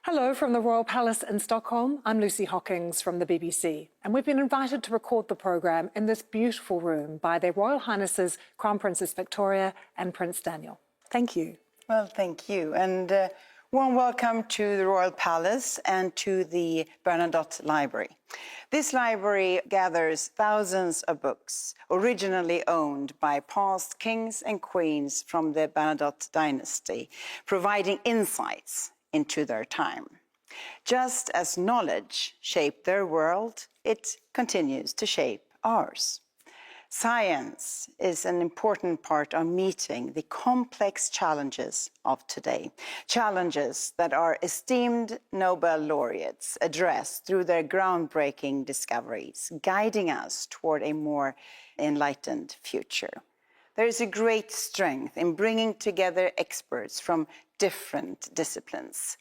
Hello from the Royal Palace in Stockholm. I'm Lucy Hockings from the BBC, and we've been invited to record the programme in this beautiful room by Their Royal Highnesses Crown Princess Victoria and Prince Daniel. Thank you. Well, thank you. And warm welcome to the Royal Palace and to the Bernadotte Library. This library gathers thousands of books originally owned by past kings and queens from the Bernadotte dynasty, providing insights into their time. Just as knowledge shaped their world, it continues to shape ours. Science is an important part of meeting the complex challenges of today, challenges that our esteemed Nobel laureates address through their groundbreaking discoveries, guiding us toward a more enlightened future. There is a great strength in bringing together experts from different disciplines,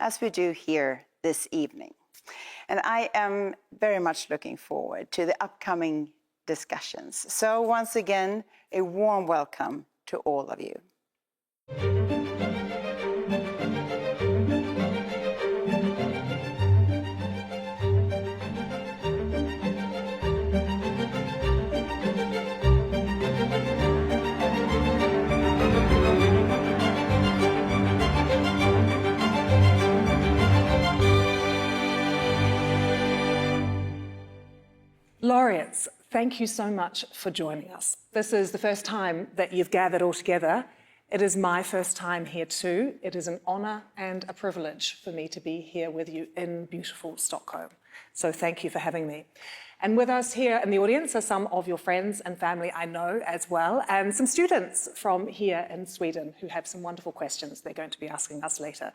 as we do here this evening. And I am very much looking forward to the upcoming discussions. So once again, a warm welcome to all of you. Laureates, thank you so much for joining us. This is the first time that you've gathered all together. It is my first time here too. It is an honour and a privilege for me to be here with you in beautiful Stockholm. So thank you for having me. And with us here in the audience are some of your friends and family I know as well, and some students from here in Sweden who have some wonderful questions they're going to be asking us later.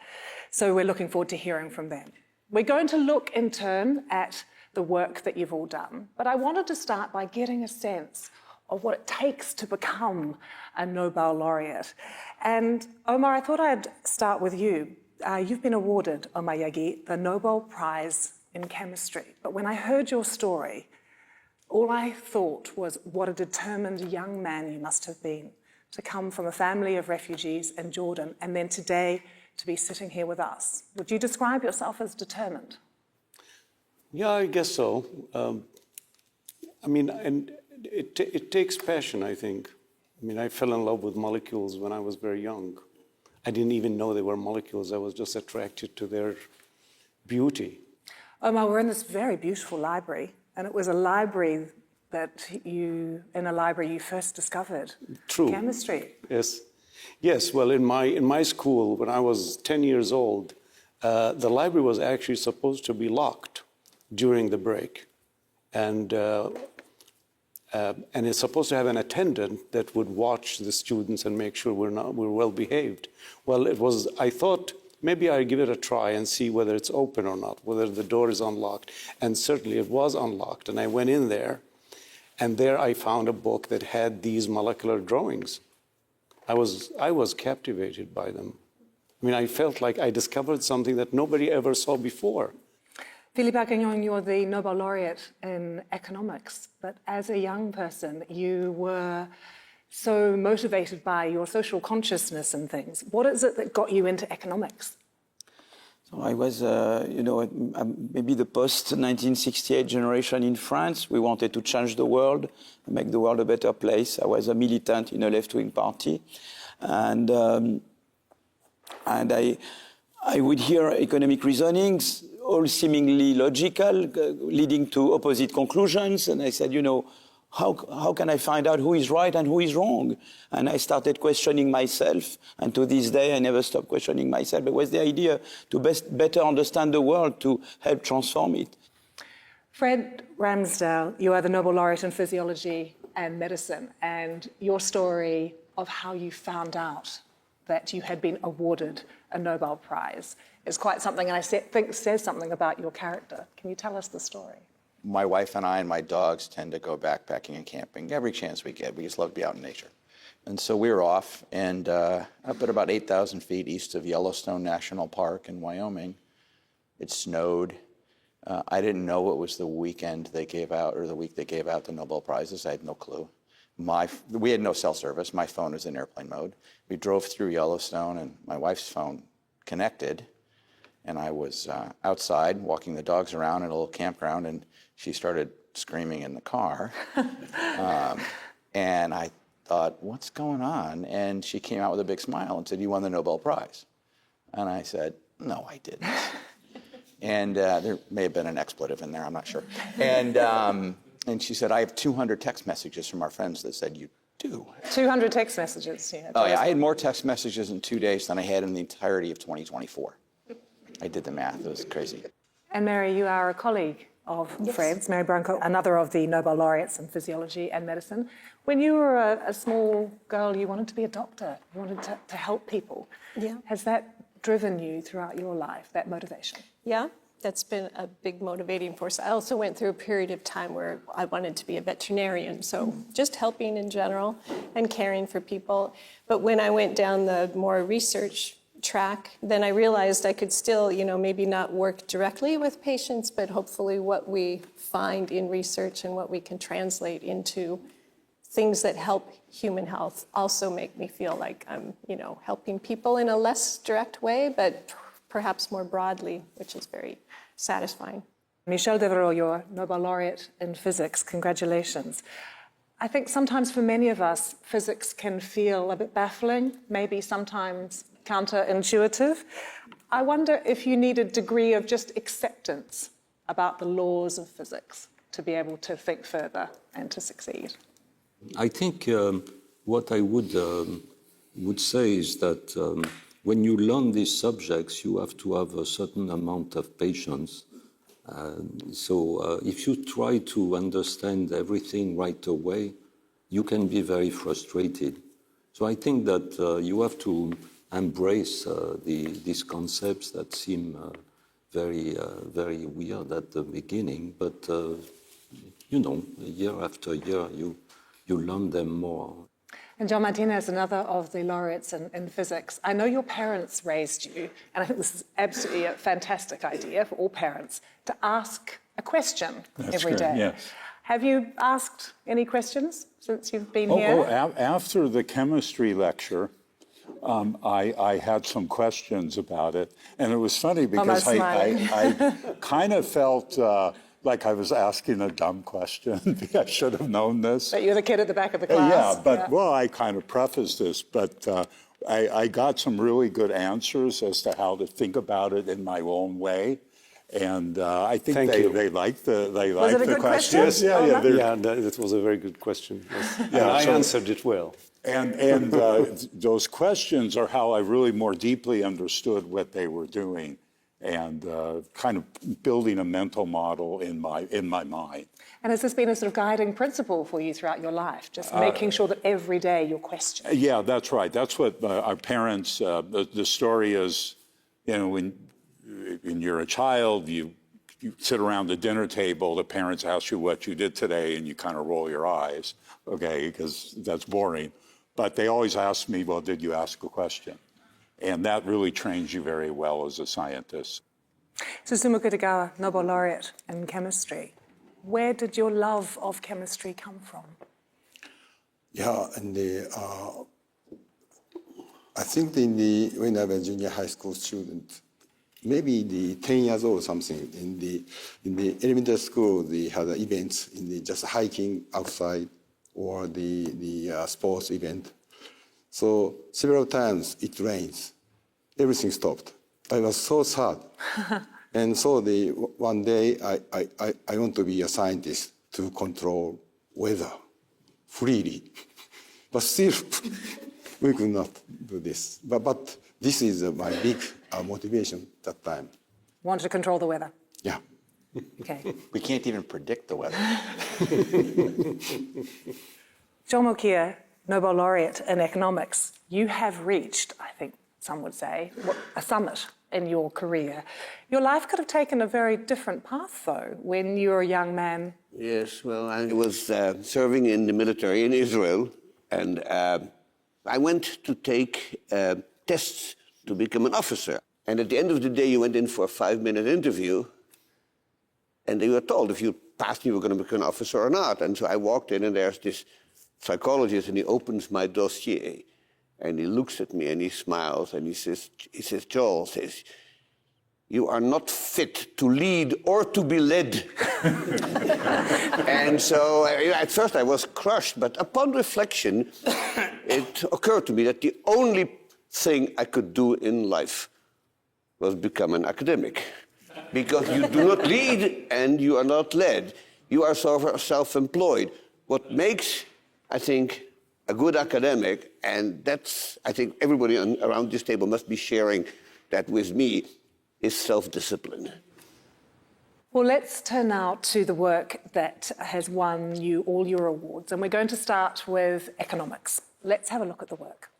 So we're looking forward to hearing from them. We're going to look in turn at the work that you've all done. But I wanted to start by getting a sense of what it takes to become a Nobel laureate. And Omar, I thought I'd start with you. You've been awarded, Omar Yagi, the Nobel Prize in Chemistry. But when I heard your story, all I thought was what a determined young man you must have been to come from a family of refugees in Jordan and then today to be sitting here with us. Would you describe yourself as determined? Yeah, I guess so. And it takes passion, I think. I mean, I fell in love with molecules when I was very young. I didn't even know they were molecules. I was just attracted to their beauty. Omar, we're in this very beautiful library, and it was a library in a library you first discovered True. Chemistry. Yes. Well, in my school, when I was 10 years old, the library was actually supposed to be locked during the break, and it's supposed to have an attendant that would watch the students and make sure we're well behaved. Well, I thought maybe I'd give it a try and see whether it's open or not, whether the door is unlocked, and certainly it was unlocked. And I went in there, and there I found a book that had these molecular drawings. I was captivated by them. I mean, I felt like I discovered something that nobody ever saw before. Philippe Agagnon, you're the Nobel laureate in economics, but as a young person, you were so motivated by your social consciousness and things. What is it that got you into economics? So I was, maybe the post-1968 generation in France. We wanted to change the world, make the world a better place. I was a militant in a left-wing party, and I would hear economic reasonings, all seemingly logical, leading to opposite conclusions. And I said, how can I find out who is right and who is wrong? And I started questioning myself. And to this day, I never stopped questioning myself. It was the idea to better understand the world, to help transform it. Fred Ramsdell, you are the Nobel laureate in physiology and medicine. And your story of how you found out that you had been awarded a Nobel Prize is quite something, and I think says something about your character. Can you tell us the story? My wife and I and my dogs tend to go backpacking and camping every chance we get. We just love to be out in nature. And so we were off, and up at about 8,000 feet east of Yellowstone National Park in Wyoming, it snowed. I didn't know it was the weekend they gave out, or the week they gave out the Nobel Prizes. I had no clue. We had no cell service. My phone was in airplane mode. We drove through Yellowstone, and my wife's phone connected, And I was outside walking the dogs around in a little campground, and she started screaming in the car. And I thought, what's going on? And she came out with a big smile and said, "You won the Nobel Prize." And I said, "No, I didn't." And there may have been an expletive in there, I'm not sure. And she said, "I have 200 text messages from our friends that said you do." 200 text messages, yeah. Oh, yeah, I had more text messages in 2 days than I had in the entirety of 2024. I did the math, it was crazy. And Mary, you are a colleague of Fred's, Mary Branco, another of the Nobel laureates in physiology and medicine. When you were a small girl, you wanted to be a doctor, you wanted to help people. Yeah. Has that driven you throughout your life, that motivation? Yeah, that's been a big motivating force. I also went through a period of time where I wanted to be a veterinarian, so just helping in general and caring for people. But when I went down the more research track, then I realized I could still, maybe not work directly with patients, but hopefully what we find in research and what we can translate into things that help human health also make me feel like I'm, helping people in a less direct way, but perhaps more broadly, which is very satisfying. Michel Devereux, you're Nobel laureate in physics. Congratulations. I think sometimes for many of us, physics can feel a bit baffling, maybe sometimes counterintuitive. I wonder if you need a degree of just acceptance about the laws of physics to be able to think further and to succeed. I think what I would say is that when you learn these subjects, you have to have a certain amount of patience. So if you try to understand everything right away, you can be very frustrated. So I think that you have to embrace these concepts that seem very weird at the beginning, but year after year, you learn them more. And John Martinez, another of the laureates in physics. I know your parents raised you, and I think this is absolutely a fantastic idea for all parents, to ask a question every day. Yes. Have you asked any questions since you've been here? After the chemistry lecture, I had some questions about it. And it was funny because I kind of felt like I was asking a dumb question. I should have known this. But you're the kid at the back of the class. Well, I kind of prefaced this, but I got some really good answers as to how to think about it in my own way. And I think they liked the questions. Yeah, that was a very good question. Yes. Yeah, I answered it well. And those questions are how I really more deeply understood what they were doing, and kind of building a mental model in my mind. And has this been a sort of guiding principle for you throughout your life, just making sure that every day you're questioning? Yeah, that's right. That's what our parents, the story is, when you're a child, you sit around the dinner table, the parents ask you what you did today, and you kind of roll your eyes, okay, because that's boring. But they always ask me, well, did you ask a question? And that really trains you very well as a scientist. Susumu Kitagawa, Nobel laureate in chemistry. Where did your love of chemistry come from? Yeah, and I think when I was a junior high school student, maybe 10 years old or something, in the elementary school, they had events in just hiking outside or the sports event. So several times it rains. Everything stopped. I was so sad. And so one day I want to be a scientist to control weather freely. But still, we could not do this. But this is my big motivation that time. Wanted to control the weather? Yeah. Okay. We can't even predict the weather. John Mokia, Nobel laureate in economics, you have reached, I think some would say, a summit in your career. Your life could have taken a very different path, though, when you were a young man. Yes, well, I was serving in the military in Israel, and I went to take tests to become an officer. And at the end of the day, you went in for a 5-minute interview, and they were told if you passed, you were going to become an officer or not. And so I walked in, and there's this psychologist, and he opens my dossier, and he looks at me, and he smiles, and he says, Joel, says, you are not fit to lead or to be led. And so at first I was crushed, but upon reflection, it occurred to me that the only thing I could do in life was become an academic. Because you do not lead and you are not led. You are self-employed. What makes, I think, a good academic, and that's, I think, everybody around this table must be sharing that with me, is self-discipline. Well, let's turn now to the work that has won you all your awards. And we're going to start with economics. Let's have a look at the work.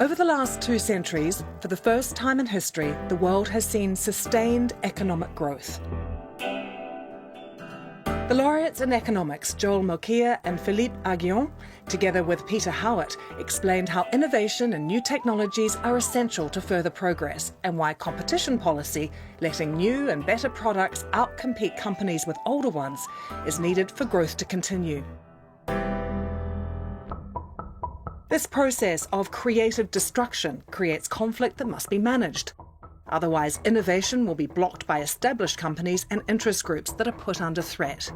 Over the last 2 centuries, for the first time in history, the world has seen sustained economic growth. The laureates in economics, Joel Mokia and Philippe Aghion, together with Peter Howitt, explained how innovation and new technologies are essential to further progress and why competition policy, letting new and better products outcompete companies with older ones, is needed for growth to continue. This process of creative destruction creates conflict that must be managed. Otherwise, innovation will be blocked by established companies and interest groups that are put under threat.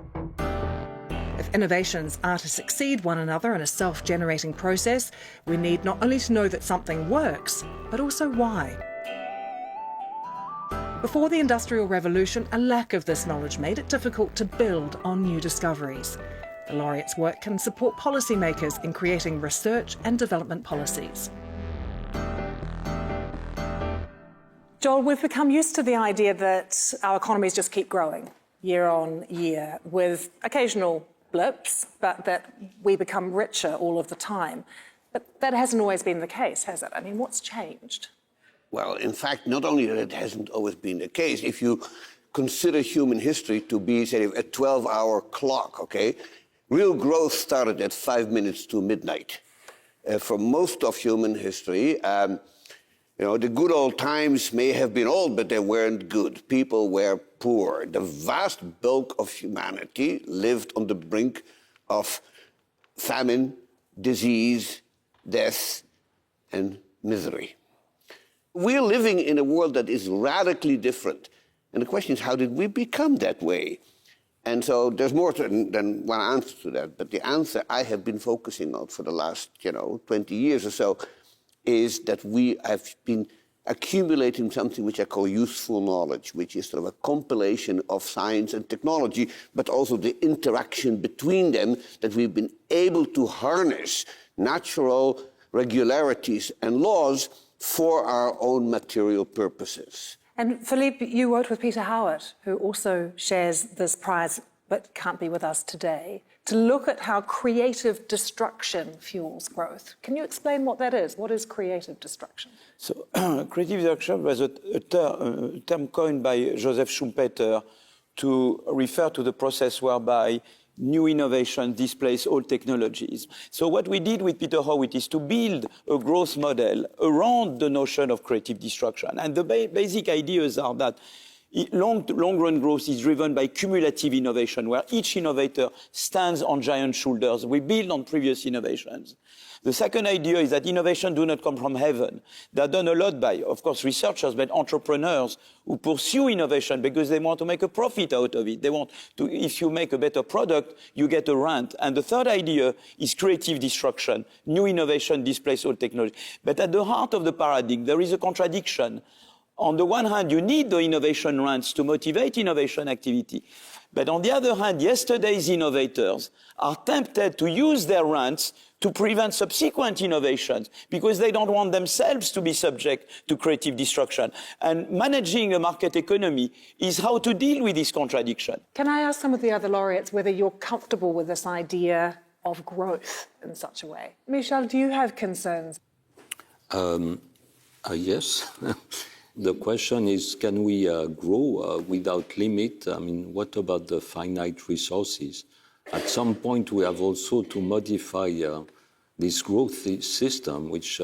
If innovations are to succeed one another in a self-generating process, we need not only to know that something works, but also why. Before the Industrial Revolution, a lack of this knowledge made it difficult to build on new discoveries. The laureates' work can support policymakers in creating research and development policies. Joel, we've become used to the idea that our economies just keep growing year on year with occasional blips, but that we become richer all of the time. But that hasn't always been the case, has it? I mean, what's changed? Well, in fact, not only that it hasn't always been the case, if you consider human history to be, say, a 12-hour clock, okay? Real growth started at 5 minutes to midnight. For most of human history, the good old times may have been old, but they weren't good. People were poor. The vast bulk of humanity lived on the brink of famine, disease, death, and misery. We're living in a world that is radically different. And the question is, how did we become that way? And so there's more than one answer to that. But the answer I have been focusing on for the last, 20 years or so is that we have been accumulating something which I call useful knowledge, which is sort of a compilation of science and technology, but also the interaction between them, that we've been able to harness natural regularities and laws for our own material purposes. And Philippe, you worked with Peter Howitt, who also shares this prize but can't be with us today, to look at how creative destruction fuels growth. Can you explain what that is? What is creative destruction? So, creative destruction was a term coined by Joseph Schumpeter to refer to the process whereby new innovation displace old technologies. So what we did with Peter Howitt is to build a growth model around the notion of creative destruction. And the basic ideas are that long-run growth is driven by cumulative innovation, where each innovator stands on giant shoulders. We build on previous innovations. The second idea is that innovation do not come from heaven. They're done a lot by, of course, researchers, but entrepreneurs who pursue innovation because they want to make a profit out of it. They want to, if you make a better product, you get a rent. And the third idea is creative destruction. New innovation displaces old technology. But at the heart of the paradigm, there is a contradiction. On the one hand, you need the innovation rents to motivate innovation activity. But on the other hand, yesterday's innovators are tempted to use their rents to prevent subsequent innovations because they don't want themselves to be subject to creative destruction. And managing a market economy is how to deal with this contradiction. Can I ask some of the other laureates whether you're comfortable with this idea of growth in such a way? Michel, do you have concerns? Yes. The question is, can we grow without limit? I mean, what about the finite resources? At some point, we have also to modify this growth system, which,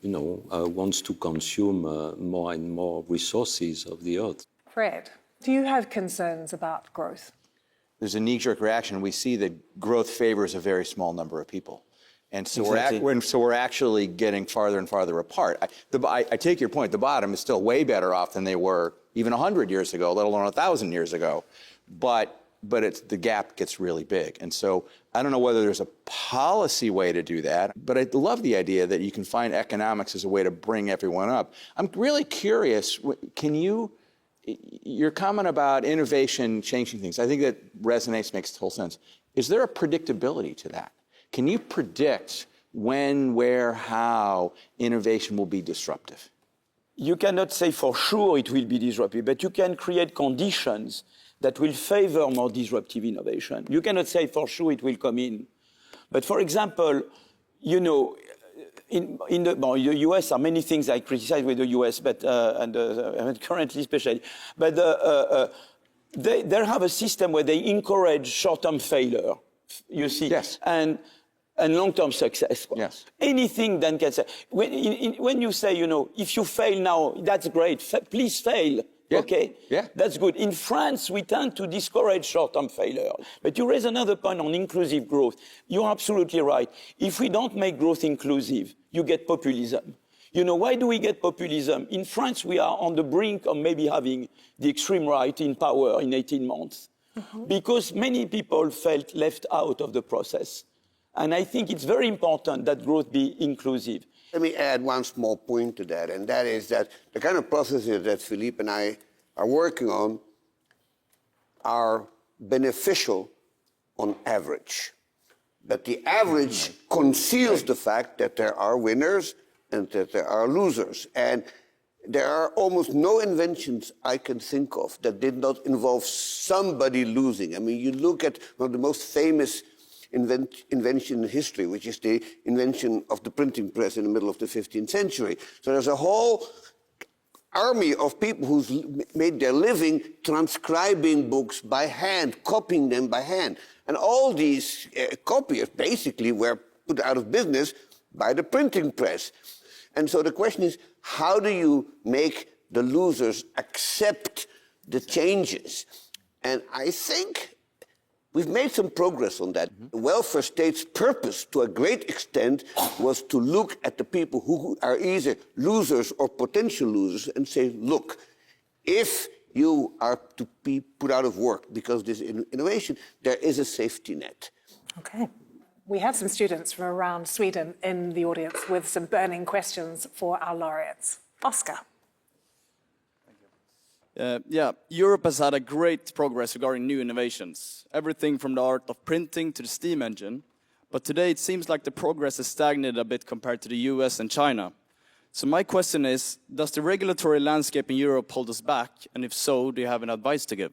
wants to consume more and more resources of the earth. Fred, do you have concerns about growth? There's a knee-jerk reaction. We see that growth favors a very small number of people. And so Exactly. we're actually getting farther and farther apart. I take your point. The bottom is still way better off than they were even 100 years ago, let alone 1,000 years ago. But the gap gets really big. And so I don't know whether there's a policy way to do that, but I love the idea that you can find economics as a way to bring everyone up. I'm really curious, your comment about innovation changing things, I think that resonates, makes total sense. Is there a predictability to that? Can you predict when, where, how innovation will be disruptive? You cannot say for sure it will be disruptive, but you can create conditions that will favor more disruptive innovation. You cannot say for sure it will come in. But for example, in the US are many things I criticize with the US, but and currently especially. But they have a system where they encourage short-term failure. You see, yes, and long-term success. Yes. Anything then can say. When you say, if you fail now, that's great. Please fail. Yeah. Okay? Yeah. That's good. In France, we tend to discourage short-term failure. But you raise another point on inclusive growth. You're absolutely right. If we don't make growth inclusive, you get populism. Why do we get populism? In France, we are on the brink of maybe having the extreme right in power in 18 months. Mm-hmm. Because many people felt left out of the process. And I think it's very important that growth be inclusive. Let me add one small point to that, and that is that the kind of processes that Philippe and I are working on are beneficial on average. But the average conceals the fact that there are winners and that there are losers. And there are almost no inventions I can think of that did not involve somebody losing. I mean, you look at one of the most famous invention in history, which is the invention of the printing press in the middle of the 15th century. So there's a whole army of people who's made their living transcribing books by hand, copying them by hand. And all these copiers basically were put out of business by the printing press. And so the question is, how do you make the losers accept the changes? And I think we've made some progress on that. The welfare state's purpose, to a great extent, was to look at the people who are either losers or potential losers and say, look, if you are to be put out of work because of this innovation, there is a safety net. Okay. We have some students from around Sweden in the audience with some burning questions for our laureates. Oscar. Europe has had a great progress regarding new innovations, everything from the art of printing to the steam engine. But today it seems like the progress has stagnated a bit compared to the US and China. So my question is, does the regulatory landscape in Europe hold us back? And if so, do you have an advice to give?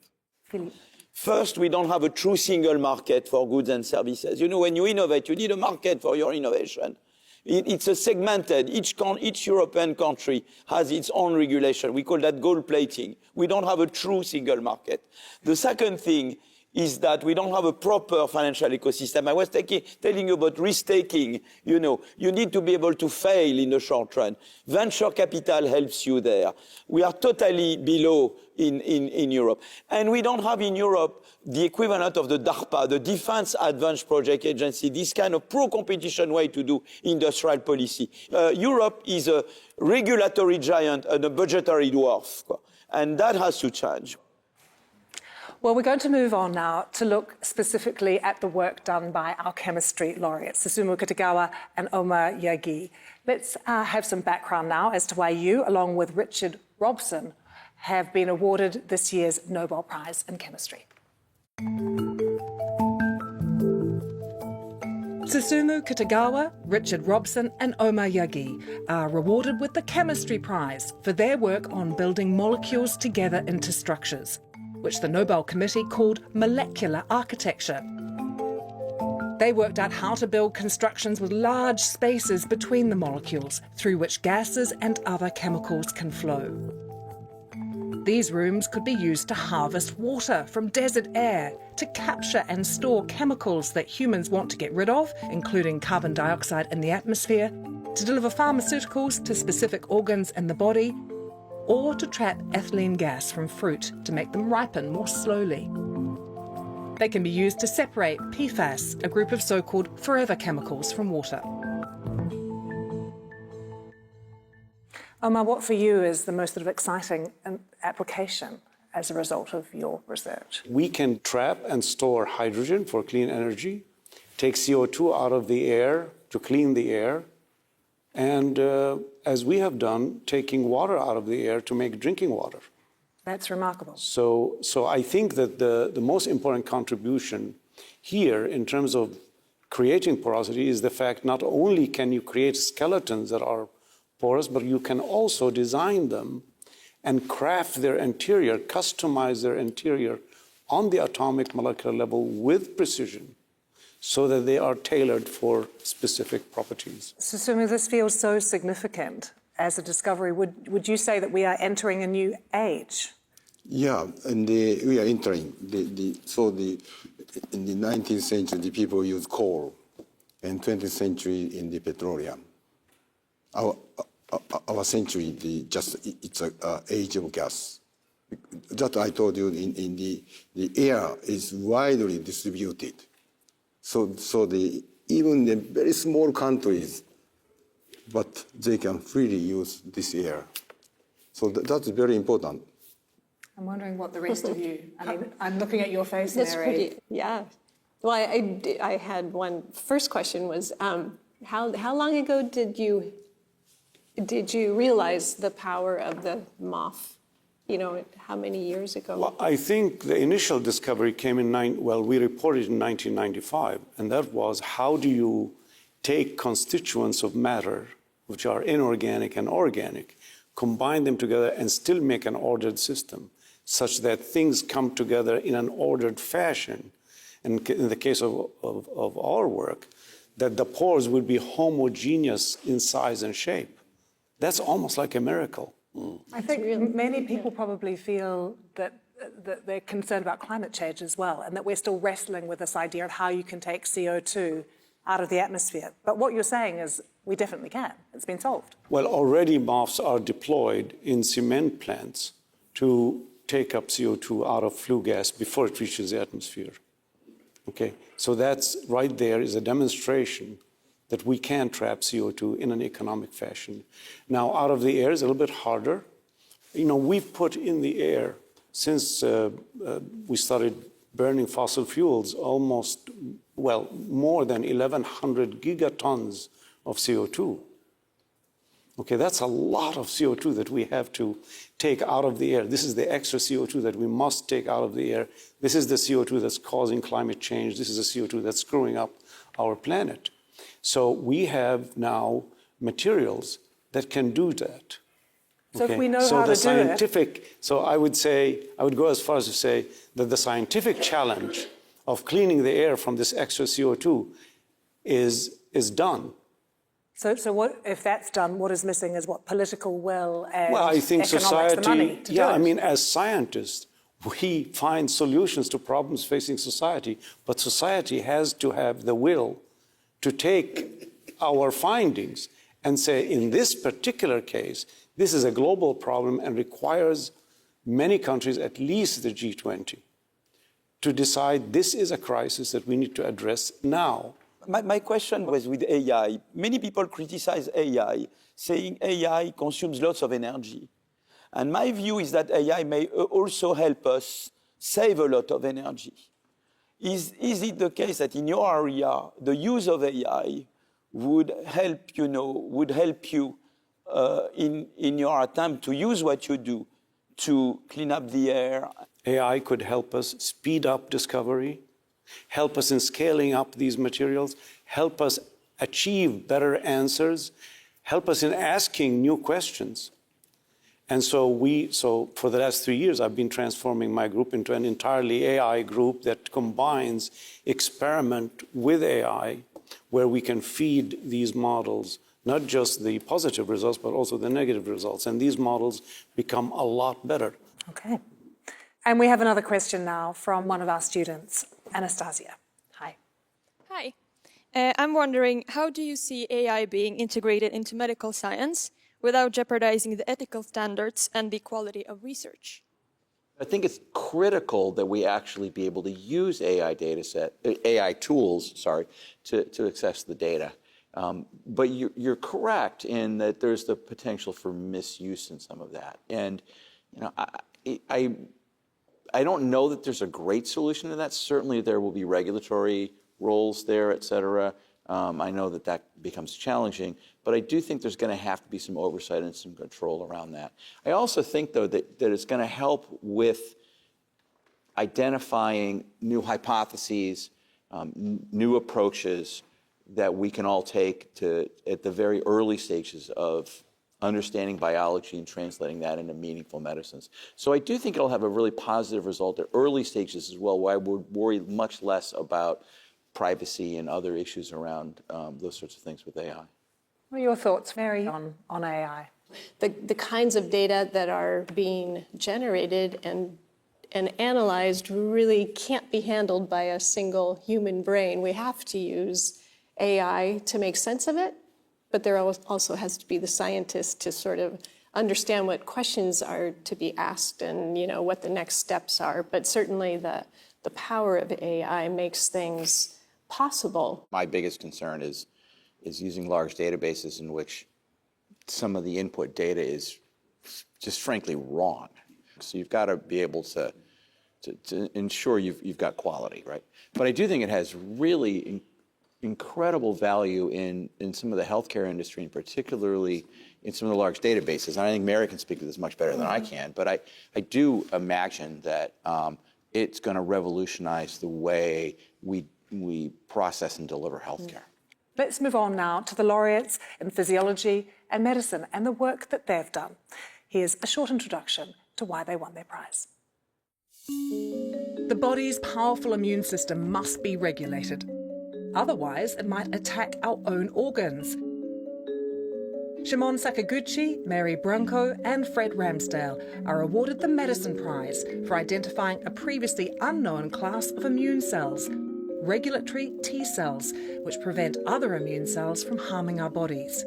Philippe. First, we don't have a true single market for goods and services. When you innovate, you need a market for your innovation. It's a segmented, each European country has its own regulation. We call that gold plating. We don't have a true single market. The second thing is that we don't have a proper financial ecosystem. I was telling you about risk-taking. You need to be able to fail in the short run. Venture capital helps you there. We are totally below in Europe. And we don't have in Europe the equivalent of the DARPA, the Defense Advanced Project Agency, this kind of pro-competition way to do industrial policy. Europe is a regulatory giant and a budgetary dwarf. And that has to change. Well, we're going to move on now to look specifically at the work done by our chemistry laureates, Susumu Kitagawa and Omar Yagi. Let's have some background now as to why you, along with Richard Robson, have been awarded this year's Nobel Prize in Chemistry. Susumu Kitagawa, Richard Robson and Omar Yagi are rewarded with the Chemistry Prize for their work on building molecules together into structures, which the Nobel Committee called molecular architecture. They worked out how to build constructions with large spaces between the molecules through which gases and other chemicals can flow. These rooms could be used to harvest water from desert air, to capture and store chemicals that humans want to get rid of, including carbon dioxide in the atmosphere, to deliver pharmaceuticals to specific organs in the body, or to trap ethylene gas from fruit to make them ripen more slowly. They can be used to separate PFAS, a group of so-called forever chemicals, from water. Omar, what for you is the most sort of exciting application as a result of your research? We can trap and store hydrogen for clean energy, take CO2 out of the air to clean the air, and as we have done, taking water out of the air to make drinking water. That's remarkable. So I think that the most important contribution here in terms of creating porosity is the fact not only can you create skeletons that are porous, but you can also design them and craft their interior, customize their interior on the atomic molecular level with precision so that they are tailored for specific properties. So Sumi, this feels so significant as a discovery. Would you say that we are entering a new age? Yeah, and we are entering. In the 19th century, the people used coal, and 20th century in the petroleum. Our century, it's an age of gas. That I told you, in the air is widely distributed. So even the very small countries, but they can freely use this air. So that's very important. I'm wondering what the rest of you, I mean, I'm looking at your face, That's Mary. pretty, yeah. Well, I had one first question was, how long ago did you realize the power of the MOF? You know, how many years ago? Well, I think the initial discovery came we reported in 1995, and that was how do you take constituents of matter, which are inorganic and organic, combine them together and still make an ordered system, such that things come together in an ordered fashion. And in the case of our work, that the pores would be homogeneous in size and shape. That's almost like a miracle. I think many people probably feel that they're concerned about climate change as well, and that we're still wrestling with this idea of how you can take CO2 out of the atmosphere. But what you're saying is we definitely can. It's been solved. Well, already MOFs are deployed in cement plants to take up CO2 out of flue gas before it reaches the atmosphere. Okay, so that's right there is a demonstration that we can trap CO2 in an economic fashion. Now, out of the air is a little bit harder. You know, we've put in the air, since we started burning fossil fuels, more than 1,100 gigatons of CO2. Okay, that's a lot of CO2 that we have to take out of the air. This is the extra CO2 that we must take out of the air. This is the CO2 that's causing climate change. This is the CO2 that's screwing up our planet. So we have now materials that can do that. So if we know how to do it. So I would go as far as to say that the scientific challenge of cleaning the air from this extra CO2 is done. So what, if that's done, what is missing is what? Political will and I think economics, society, the money to do it. I mean, as scientists, we find solutions to problems facing society, but society has to have the will to take our findings and say, in this particular case, this is a global problem and requires many countries, at least the G20, to decide this is a crisis that we need to address now. My question was with AI. Many people criticize AI, saying AI consumes lots of energy. And my view is that AI may also help us save a lot of energy. Is it the case that in your area, the use of AI would help you in your attempt to use what you do to clean up the air? AI could help us speed up discovery, help us in scaling up these materials, help us achieve better answers, help us in asking new questions. And so for the last 3 years, I've been transforming my group into an entirely AI group that combines experiment with AI, where we can feed these models not just the positive results, but also the negative results. And these models become a lot better. Okay. And we have another question now from one of our students, Anastasia. Hi. Hi. I'm wondering, how do you see AI being integrated into medical science without jeopardizing the ethical standards and the quality of research? I think it's critical that we actually be able to use AI tools, to access the data. But you're correct in that there's the potential for misuse in some of that. And I don't know that there's a great solution to that. Certainly there will be regulatory roles there, et cetera. I know that becomes challenging, but I do think there's going to have to be some oversight and some control around that. I also think, though, that it's going to help with identifying new hypotheses, new approaches that we can all take at the very early stages of understanding biology and translating that into meaningful medicines. So I do think it'll have a really positive result at early stages as well, where I would worry much less about privacy and other issues around those sorts of things with AI. What are your thoughts, Mary, on AI? The kinds of data that are being generated and analyzed really can't be handled by a single human brain. We have to use AI to make sense of it, but there also has to be the scientist to sort of understand what questions are to be asked and what the next steps are. But certainly the power of AI makes things possible. My biggest concern is using large databases in which some of the input data is just frankly wrong. So you've got to be able to ensure you've got quality, right? But I do think it has really incredible value in some of the healthcare industry, and particularly in some of the large databases. And I think Mary can speak to this much better than I can, but I do imagine that it's going to revolutionize the way we process and deliver healthcare. Let's move on now to the laureates in physiology and medicine and the work that they've done. Here's a short introduction to why they won their prize. The body's powerful immune system must be regulated. Otherwise, it might attack our own organs. Shimon Sakaguchi, Mary Branco and Fred Ramsdale are awarded the Medicine Prize for identifying a previously unknown class of immune cells, regulatory T cells, which prevent other immune cells from harming our bodies.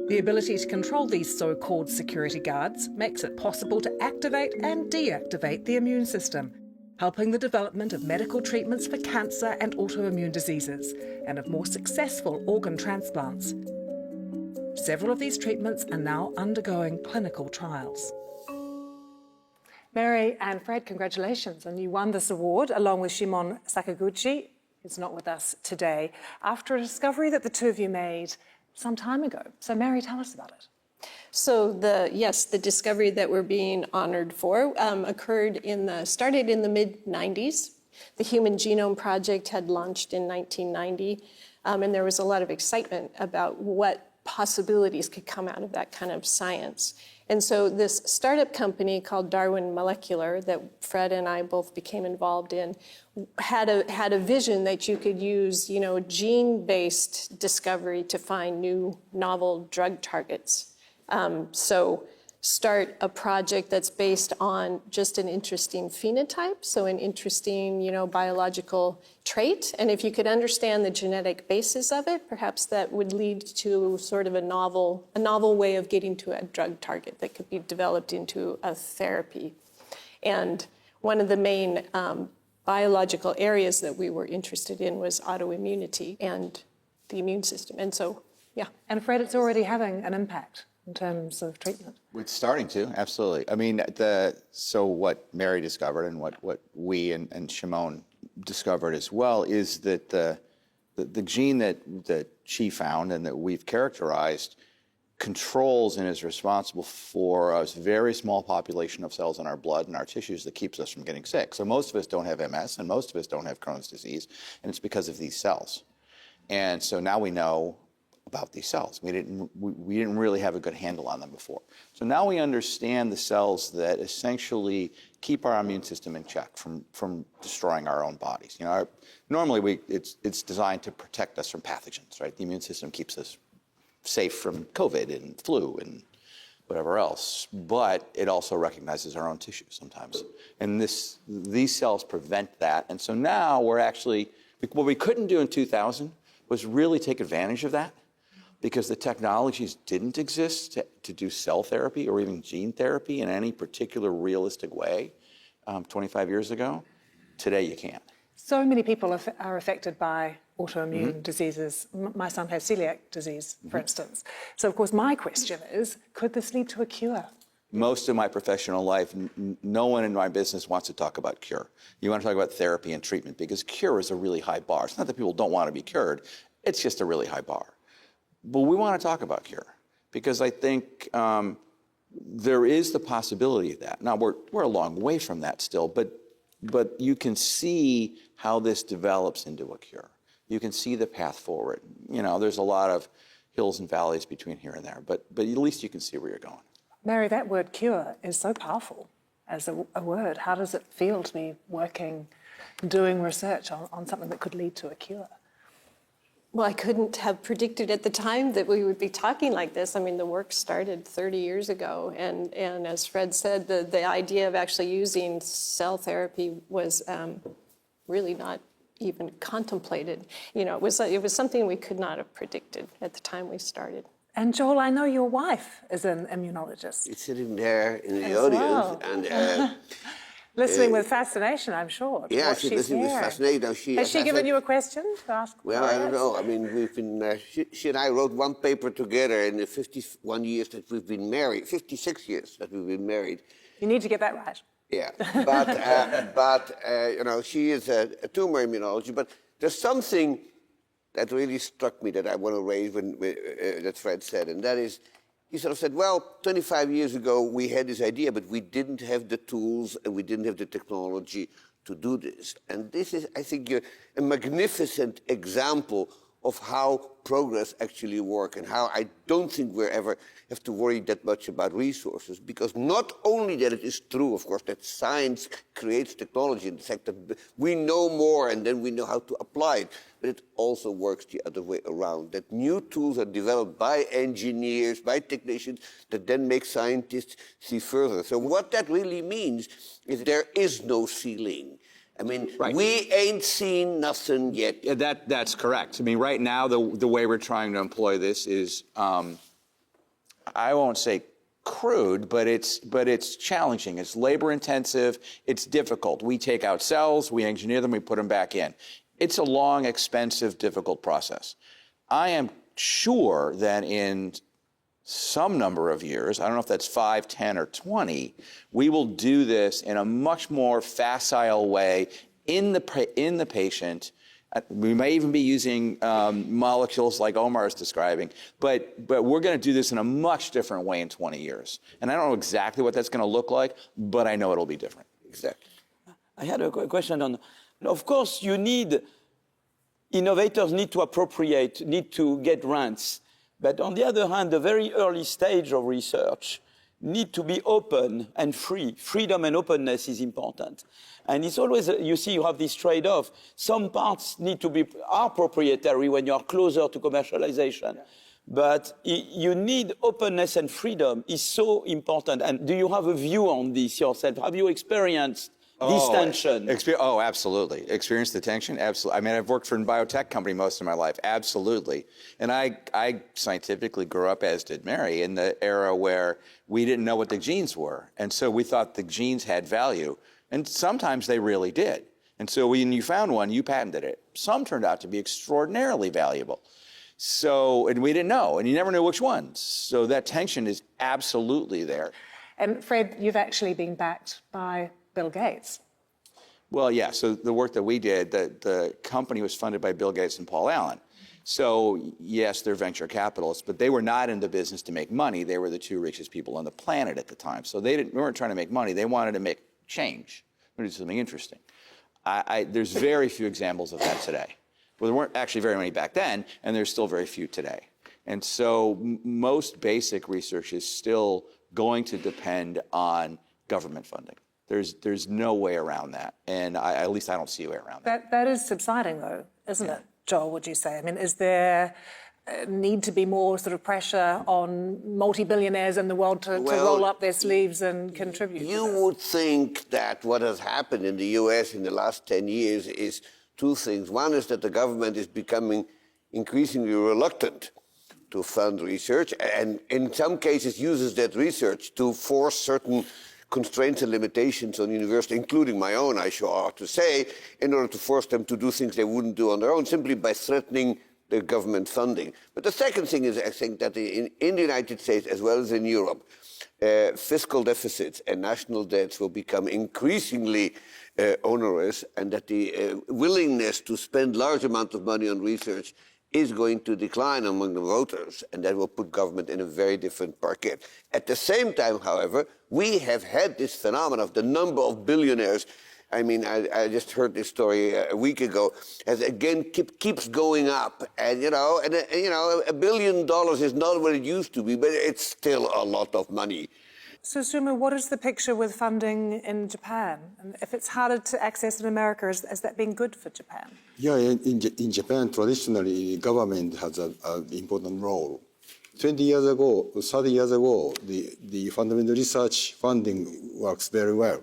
The ability to control these so-called security guards makes it possible to activate and deactivate the immune system, helping the development of medical treatments for cancer and autoimmune diseases, and of more successful organ transplants. Several of these treatments are now undergoing clinical trials. Mary and Fred, congratulations, and you won this award along with Shimon Sakaguchi, who's not with us today, after a discovery that the two of you made some time ago. So Mary, tell us about it. So the discovery that we're being honored for started in the mid-90s. The Human Genome Project had launched in 1990, and there was a lot of excitement about what possibilities could come out of that kind of science. And so this startup company called Darwin Molecular that Fred and I both became involved in had a vision that you could use, gene-based discovery to find new novel drug targets. So start a project that's based on just an interesting phenotype, so an interesting, biological trait. And if you could understand the genetic basis of it, perhaps that would lead to sort of a novel way of getting to a drug target that could be developed into a therapy. And one of the main biological areas that we were interested in was autoimmunity and the immune system. And so, yeah. And Fred, it's already having an impact in terms of treatment. It's starting to, absolutely. I mean, so what Mary discovered and what we and Shimon discovered as well is that the gene that she found and that we've characterized controls and is responsible for a very small population of cells in our blood and our tissues that keeps us from getting sick. So most of us don't have MS and most of us don't have Crohn's disease, and it's because of these cells. And so now we know about these cells. We didn't really have a good handle on them before. So now we understand the cells that essentially keep our immune system in check from destroying our own bodies. Normally it's designed to protect us from pathogens, right? The immune system keeps us safe from COVID and flu and whatever else, but it also recognizes our own tissues sometimes. And these cells prevent that. And so now we're actually, what we couldn't do in 2000 was really take advantage of that, because the technologies didn't exist to do cell therapy or even gene therapy in any particular realistic way. 25 years ago. Today, you can't. So many people are affected by autoimmune diseases. My son has celiac disease, for instance. So, of course, my question is, could this lead to a cure? Most of my professional life, no one in my business wants to talk about cure. You want to talk about therapy and treatment because cure is a really high bar. It's not that people don't want to be cured. It's just a really high bar. But we want to talk about cure because I think there is the possibility of that. Now, we're a long way from that still, but you can see how this develops into a cure. You can see the path forward. You know, there's a lot of hills and valleys between here and there, but at least you can see where you're going. Mary, that word cure is so powerful as a word. How does it feel to be working, doing research on something that could lead to a cure? Well, I couldn't have predicted at the time that we would be talking like this. I mean, the work started 30 years ago. And as Fred said, the idea of actually using cell therapy was really not even contemplated. You know, it was something we could not have predicted at the time we started. And Joel, I know your wife is an immunologist. It's sitting there in the As audience, well. and Listening with fascination, I'm sure. yeah, she's listening with fascination. Now, Has she given you a question to ask? Well, I don't know. I mean, we've been. She and I wrote one paper together in the 51 years that we've been married. 56 years that we've been married. You need to get that right. Yeah, but you know, she is a tumor immunologist. But there's something that really struck me that I want to raise when that Fred said, and that is, he sort of said, well, 25 years ago we had this idea, but we didn't have the tools and we didn't have the technology to do this. And this is, I think, a magnificent example of how progress actually works and how I don't think we ever have to worry that much about resources, because not only that it is true, of course, that science creates technology in the fact that we know more and then we know how to apply it, but it also works the other way around, that new tools are developed by engineers, by technicians, that then make scientists see further. So what that really means is there is no ceiling. I mean, we ain't seen nothing yet. Yeah, that's correct. I mean, right now, the way we're trying to employ this is, I won't say crude, but it's challenging. It's labor intensive. It's difficult. We take out cells, we engineer them, we put them back in. It's a long, expensive, difficult process. I am sure that in some number of years, I don't know if that's 5, 10, or 20, we will do this in a much more facile way in the patient. We may even be using molecules like Omar is describing, but we're going to do this in a much different way in 20 years. And I don't know exactly what that's going to look like, but I know it'll be different. Exactly. I had a question on, of course, innovators need to appropriate, need to get grants. But on the other hand, the very early stage of research need to be open and free. Freedom and openness is important. And it's always, you see, you have this trade-off. Some parts are proprietary when you are closer to commercialization. Yeah. But you need openness and freedom is so important. And do you have a view on this yourself? Have you experienced this tension? Absolutely. Experienced the tension? Absolutely. I mean, I've worked for a biotech company most of my life. Absolutely. And I scientifically grew up, as did Mary, in the era where we didn't know what the genes were. And so we thought the genes had value. And sometimes they really did. And so when you found one, you patented it. Some turned out to be extraordinarily valuable. So, and we didn't know, and you never knew which ones. So that tension is absolutely there. And Fred, you've actually been backed by Bill Gates. Well, yeah, so the work that we did, the company was funded by Bill Gates and Paul Allen. So yes, they're venture capitalists, but they were not in the business to make money. They were the two richest people on the planet at the time. So they weren't trying to make money. They wanted to make change, do something interesting. There's very few examples of that today. Well, there weren't actually very many back then, and there's still very few today. And so most basic research is still going to depend on government funding. There's no way around that, and at least I don't see a way around that. That is subsiding, though, isn't it, Joel, would you say? I mean, is there need to be more sort of pressure on multi-billionaires in the world to roll up their sleeves and contribute? You would think that what has happened in the US in the last 10 years is two things. One is that the government is becoming increasingly reluctant to fund research, and in some cases uses that research to force certain constraints and limitations on universities, including my own, I should ought to say, in order to force them to do things they wouldn't do on their own, simply by threatening the government funding. But the second thing is, I think that in the United States, as well as in Europe, fiscal deficits and national debts will become increasingly onerous, and that the willingness to spend large amounts of money on research is going to decline among the voters, and that will put government in a very different parquet. At the same time, however, we have had this phenomenon of the number of billionaires. I mean, I just heard this story a week ago, as again keeps going up, and $1 billion is not what it used to be, but it's still a lot of money. So, Sumo, what is the picture with funding in Japan? And if it's harder to access in America, has that been good for Japan? Yeah, in Japan, traditionally, government has an important role. 20 years ago, 30 years ago, the fundamental research funding works very well.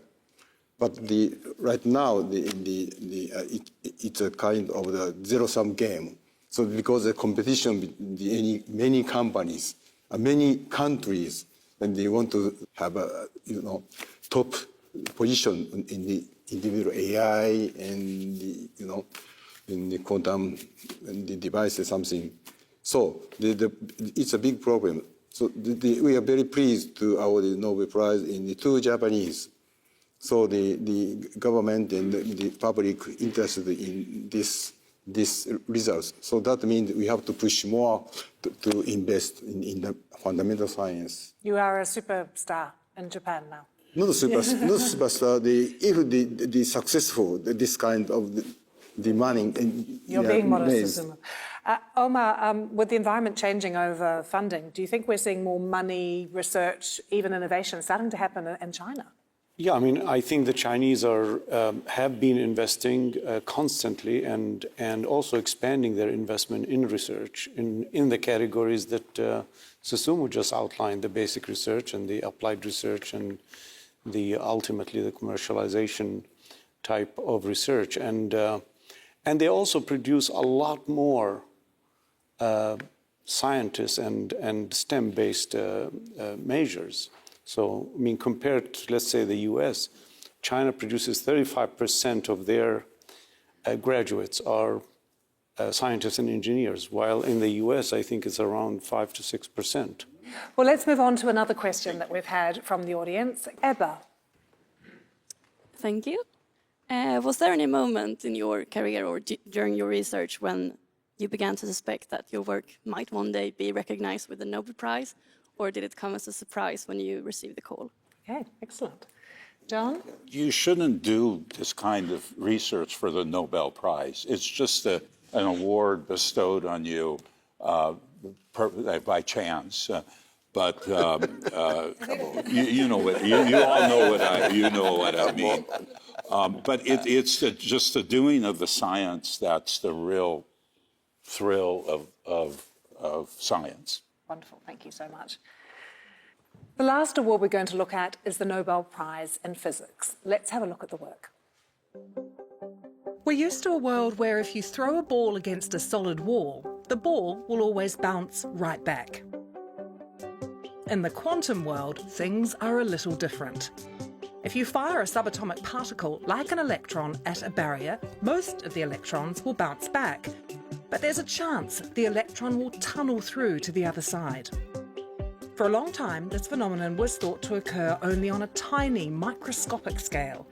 But right now, it's a kind of the zero-sum game. So because the competition between many companies, many countries, and they want to have a top position in the individual AI and in the quantum and the devices, something. So it's a big problem. So we are very pleased to award the Nobel Prize in the two Japanese. So the government and the public interested in these results. So that means we have to push more to invest in the fundamental science. You are a superstar in Japan now. Not a superstar. If the successful, this kind of the money. You're being modest, Sumo. Omar, with the environment changing over funding, do you think we're seeing more money, research, even innovation starting to happen in China? Yeah, I mean, I think the Chinese have been investing constantly and also expanding their investment in research in the categories that Susumu just outlined, the basic research and the applied research and ultimately the commercialization type of research. And they also produce a lot more scientists and STEM-based measures. So, I mean, compared to, let's say, the US, China produces 35% of their graduates are scientists and engineers, while in the US, I think it's around 5 to 6%. Well, let's move on to another question that we've had from the audience. Ebba. Thank you. Was there any moment in your career or during your research when you began to suspect that your work might one day be recognized with the Nobel Prize? Or did it come as a surprise when you received the call? Okay, excellent. John? You shouldn't do this kind of research for the Nobel Prize. It's just an award bestowed on you by chance. But you know what you all know what I mean. But it's just the doing of the science that's the real thrill of science. Wonderful, thank you so much. The last award we're going to look at is the Nobel Prize in Physics. Let's have a look at the work. We're used to a world where if you throw a ball against a solid wall, the ball will always bounce right back. In the quantum world, things are a little different. If you fire a subatomic particle like an electron at a barrier, most of the electrons will bounce back. But there's a chance the electron will tunnel through to the other side. For a long time, this phenomenon was thought to occur only on a tiny microscopic scale.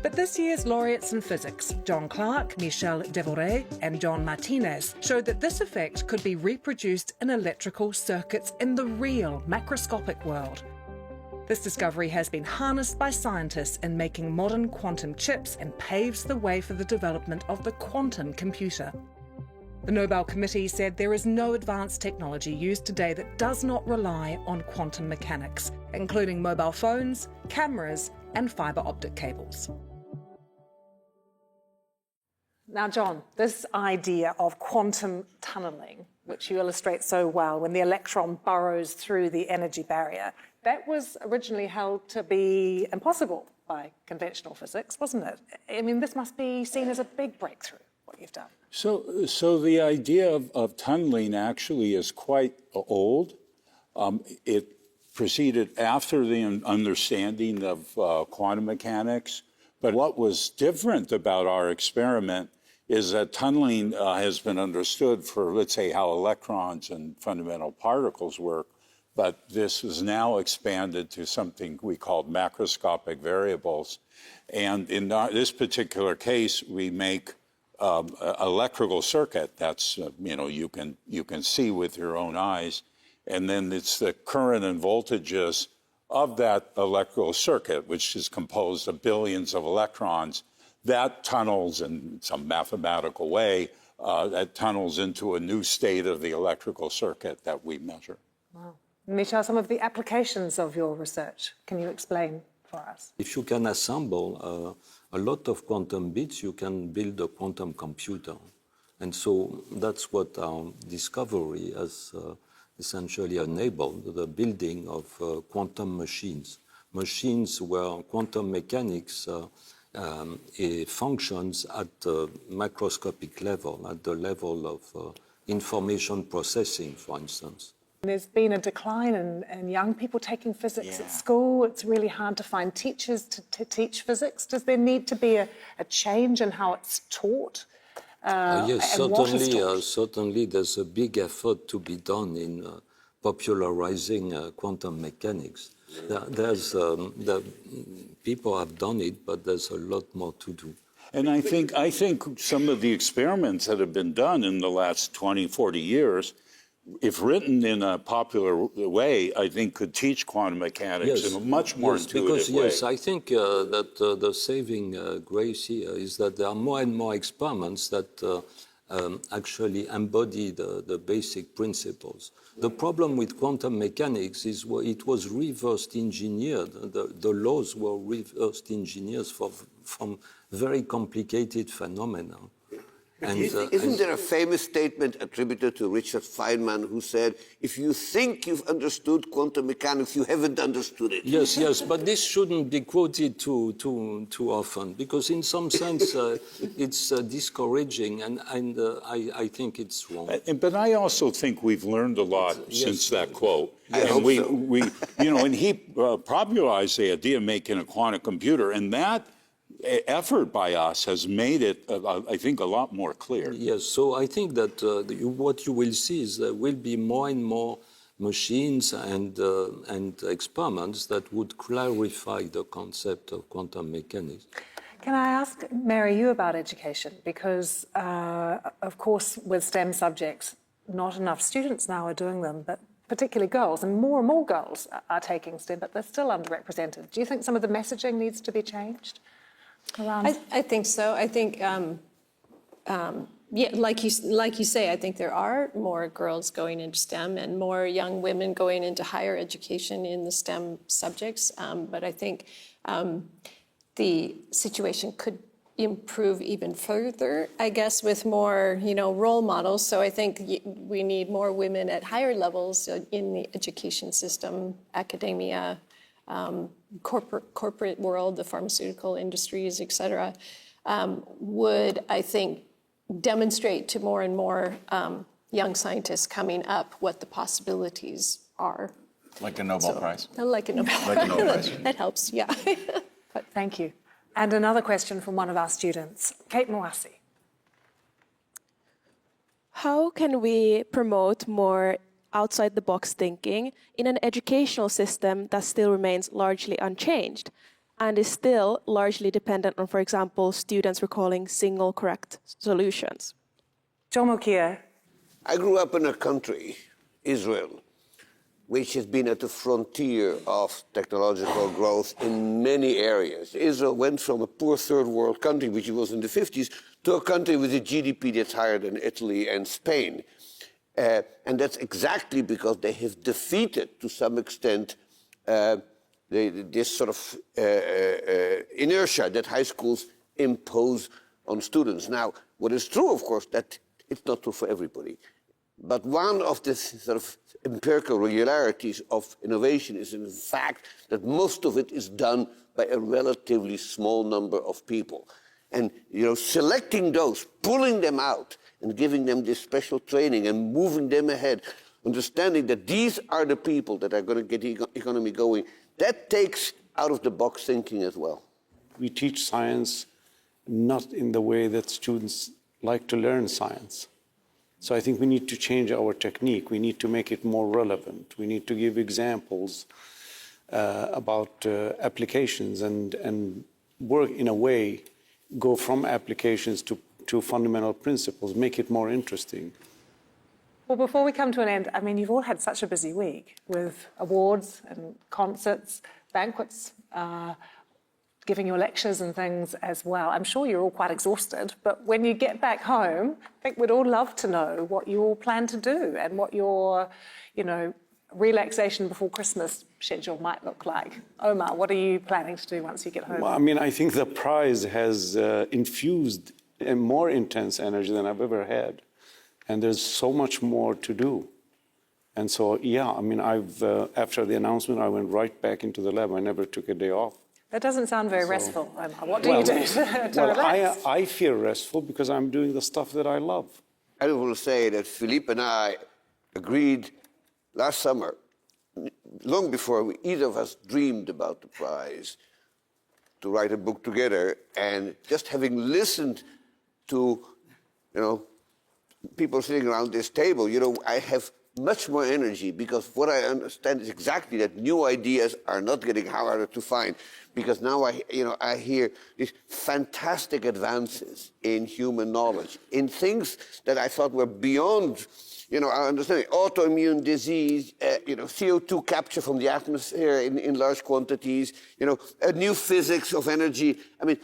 But this year's laureates in physics, John Clark, Michel Devoret, and John Martinez, showed that this effect could be reproduced in electrical circuits in the real macroscopic world. This discovery has been harnessed by scientists in making modern quantum chips and paves the way for the development of the quantum computer. The Nobel Committee said there is no advanced technology used today that does not rely on quantum mechanics, including mobile phones, cameras, and fibre optic cables. Now, John, this idea of quantum tunnelling, which you illustrate so well, when the electron burrows through the energy barrier, that was originally held to be impossible by conventional physics, wasn't it? I mean, this must be seen as a big breakthrough, what you've done. So the idea of tunneling actually is quite old. It proceeded after the understanding of quantum mechanics. But what was different about our experiment is that tunneling has been understood for, let's say, how electrons and fundamental particles work. But this is now expanded to something we called macroscopic variables. And in this particular case, we make electrical circuit that's, you can see with your own eyes. And then it's the current and voltages of that electrical circuit, which is composed of billions of electrons, that tunnels in some mathematical way, that tunnels into a new state of the electrical circuit that we measure. Wow. Michel, some of the applications of your research, can you explain for us? If you can assemble a lot of quantum bits, you can build a quantum computer. And so that's what our discovery has essentially enabled, the building of quantum machines. Machines where quantum mechanics functions at the macroscopic level, at the level of information processing, for instance. There's been a decline in young people taking physics at school. It's really hard to find teachers to teach physics. Does there need to be a change in how it's taught? Yes, certainly there's a big effort to be done in popularizing quantum mechanics. People have done it, but there's a lot more to do. And I think some of the experiments that have been done in the last 20, 40 years, if written in a popular way, I think could teach quantum mechanics in a much more intuitive way. Yes, I think that the saving grace here is that there are more and more experiments that actually embody the basic principles. The problem with quantum mechanics is it was reverse engineered. The laws were reverse engineered from very complicated phenomena. And, isn't there a famous statement attributed to Richard Feynman who said, if you think you've understood quantum mechanics, you haven't understood it? Yes, but this shouldn't be quoted too often, because in some sense it's discouraging, and I think it's wrong. But I also think we've learned a lot since that quote. And and he popularized the idea of making a quantum computer, and that effort by us has made it, I think, a lot more clear. Yes, so I think that what you will see is there will be more and more machines and experiments that would clarify the concept of quantum mechanics. Can I ask, Mary, you about education? Because, of course, with STEM subjects, not enough students now are doing them, but particularly girls, and more girls are taking STEM, but they're still underrepresented. Do you think some of the messaging needs to be changed? I think so. I think, like you say, I think there are more girls going into STEM and more young women going into higher education in the STEM subjects. But I think the situation could improve even further, I guess, with more, role models. So I think we need more women at higher levels in the education system, academia, corporate world, the pharmaceutical industries, et cetera, would, I think, demonstrate to more and more young scientists coming up what the possibilities are. Like a Nobel Prize. Like a Nobel Prize. That helps, yeah. But thank you. And another question from one of our students, Kate Moasi. How can we promote more outside-the-box thinking in an educational system that still remains largely unchanged and is still largely dependent on, for example, students recalling single correct solutions? John Mokia. I grew up in a country, Israel, which has been at the frontier of technological growth in many areas. Israel went from a poor third world country, which it was in the 50s, to a country with a GDP that's higher than Italy and Spain. And that's exactly because they have defeated, to some extent, this sort of inertia that high schools impose on students. Now, what is true, of course, that it's not true for everybody. But one of the sort of empirical regularities of innovation is in the fact that most of it is done by a relatively small number of people. And, selecting those, pulling them out, and giving them this special training and moving them ahead understanding that these are the people that are going to get the economy going, that takes out-of-the-box thinking as well. We teach science not in the way that students like to learn science. So I think we need to change our technique. We need to make it more relevant. We need to give examples about applications and work in a way, go from applications to fundamental principles, make it more interesting. Well, before we come to an end, I mean, you've all had such a busy week with awards and concerts, banquets, giving your lectures and things as well. I'm sure you're all quite exhausted, but when you get back home, I think we'd all love to know what you all plan to do and what your, relaxation before Christmas schedule might look like. Omar, what are you planning to do once you get home? Well, I mean, I think the prize has infused a more intense energy than I've ever had. And there's so much more to do. And so, yeah, I mean, after the announcement, I went right back into the lab. I never took a day off. That doesn't sound very restful, Omar. What do you do to relax? I feel restful because I'm doing the stuff that I love. I will say that Philippe and I agreed last summer, long before either of us dreamed about the prize, to write a book together. And just having listened to, people sitting around this table, I have much more energy, because what I understand is exactly that new ideas are not getting harder to find, because now I hear these fantastic advances in human knowledge, in things that I thought were beyond, our understanding. Autoimmune disease, CO2 capture from the atmosphere in large quantities, a new physics of energy. I mean,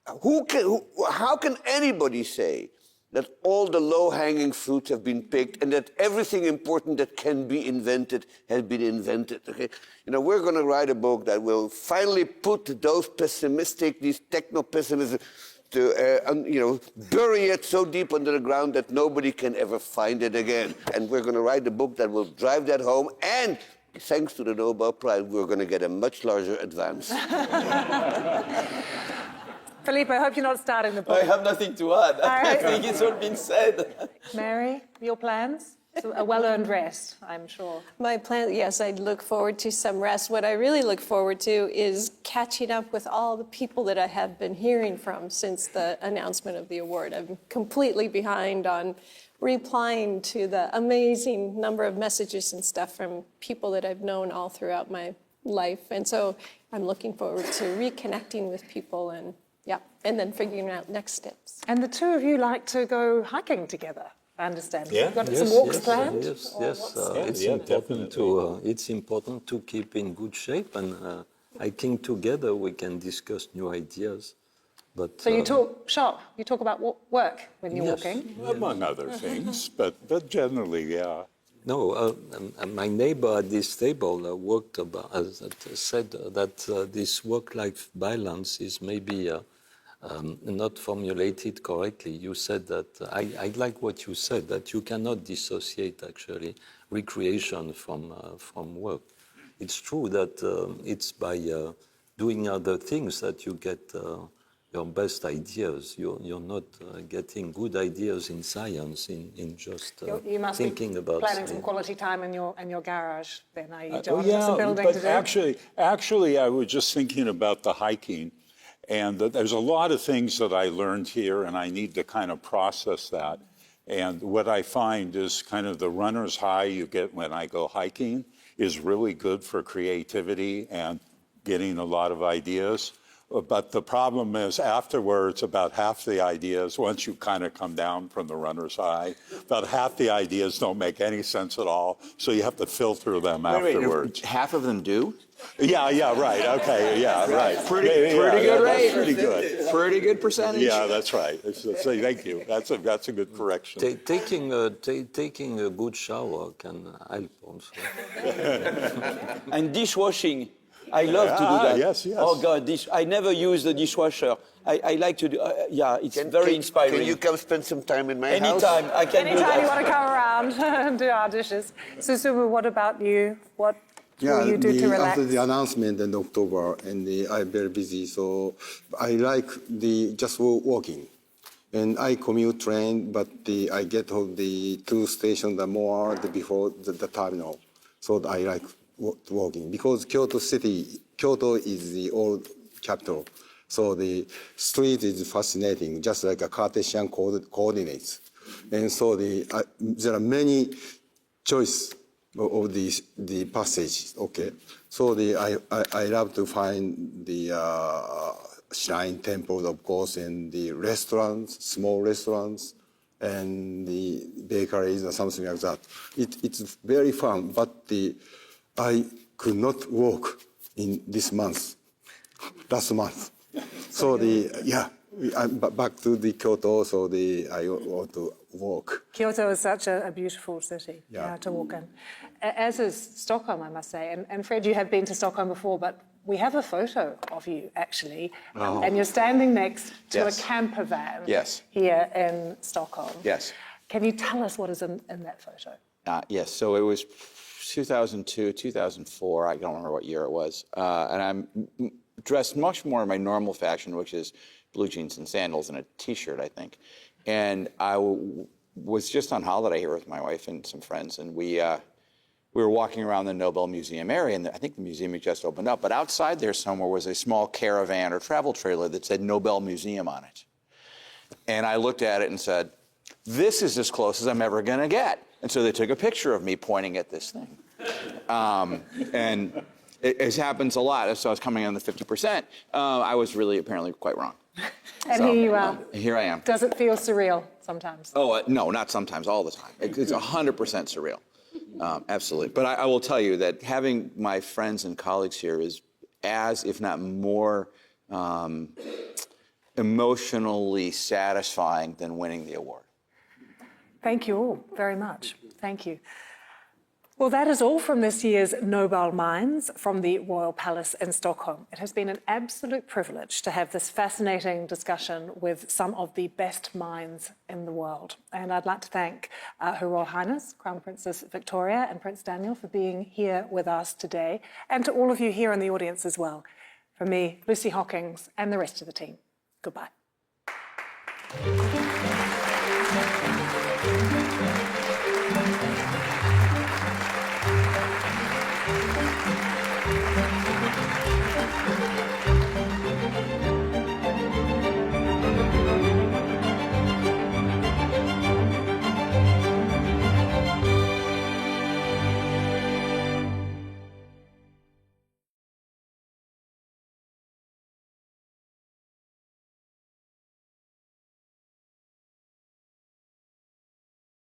how can anybody say that all the low-hanging fruits have been picked and that everything important that can be invented has been invented? Okay, we're going to write a book that will finally put those these techno-pessimism, to bury it so deep under the ground that nobody can ever find it again. And we're going to write a book that will drive that home. And thanks to the Nobel Prize, we're going to get a much larger advance. Philippe, I hope you're not starting the book. I have nothing to add. I think it's all been said. Mary, your plans? So a well-earned rest, I'm sure. My plan, yes, I look forward to some rest. What I really look forward to is catching up with all the people that I have been hearing from since the announcement of the award. I'm completely behind on replying to the amazing number of messages and stuff from people that I've known all throughout my life. And so I'm looking forward to reconnecting with people and then figuring out next steps. And the two of you like to go hiking together, I understand. Yeah. You've got some walks planned? Yes. It's important to keep in good shape, and I think together we can discuss new ideas. But, so you talk shop, you talk about work when you're walking? Among other things, but generally, yeah. No, my neighbor at this table said that this work-life balance is maybe not formulated correctly. You said that, I like what you said, that you cannot dissociate actually recreation from work. It's true that it's by doing other things that you get your best ideas. You're not getting good ideas in science in just you must thinking be about planning some quality time in your garage then, are you, John? Yeah, some building but to do? actually, I was just thinking about the hiking, and there's a lot of things that I learned here, and I need to kind of process that. And what I find is kind of the runner's high you get when I go hiking is really good for creativity and getting a lot of ideas. But the problem is afterwards, about half the ideas, once you kind of come down from the runner's high, about half the ideas don't make any sense at all. So you have to filter them afterwards. Wait, half of them do? Yeah, right. Okay, yeah, right. Pretty good rate. Pretty good. Pretty good percentage. Yeah, that's right. Thank you. That's a good correction. Taking a good shower can help also. And dishwashing. I love to do that. Yes. Oh God, I never use the dishwasher. I like to do. It's very inspiring. Can you come spend some time in my house? Anytime I can do that. Anytime you want to come around and do our dishes. Susumu, what about you? What will you do to relax? After the announcement in October, I'm very busy, so I like just walking. And I commute train, but I get to the 2 stations or more before the terminal. So I like walking because Kyoto is the old capital. So the street is fascinating, just like a Cartesian coordinates. And so there are many choice of the passage. Okay, so I love to find the shrine temples, of course, and the restaurants, small restaurants, and the bakeries or something like that. It's very fun, but I could not walk in this month, last month. So I'm back to the Kyoto, so I want to walk. Kyoto is such a beautiful city to walk in, as is Stockholm, I must say. And Fred, you have been to Stockholm before, but we have a photo of you, actually, and you're standing next to a camper van here in Stockholm. Yes. Can you tell us what is in that photo? Yes, so it was 2002, 2004, I don't remember what year it was, and I'm dressed much more in my normal fashion, which is blue jeans and sandals and a T-shirt, I think. And I was just on holiday here with my wife and some friends, and we were walking around the Nobel Museum area, and I think the museum had just opened up, but outside there somewhere was a small caravan or travel trailer that said Nobel Museum on it. And I looked at it and said, this is as close as I'm ever going to get. And so they took a picture of me pointing at this thing. And it happens a lot. So I was coming on the 50%. I was really apparently quite wrong. And so, here you are. Here I am. Does it feel surreal sometimes? Oh, no, not sometimes, all the time. It's 100% surreal. Absolutely. But I will tell you that having my friends and colleagues here is as, if not more, emotionally satisfying than winning the award. Thank you all very much. Thank you. Well, that is all from this year's Nobel Minds from the Royal Palace in Stockholm. It has been an absolute privilege to have this fascinating discussion with some of the best minds in the world. And I'd like to thank Her Royal Highness, Crown Princess Victoria and Prince Daniel for being here with us today, and to all of you here in the audience as well. From me, Lucy Hockings, and the rest of the team, goodbye.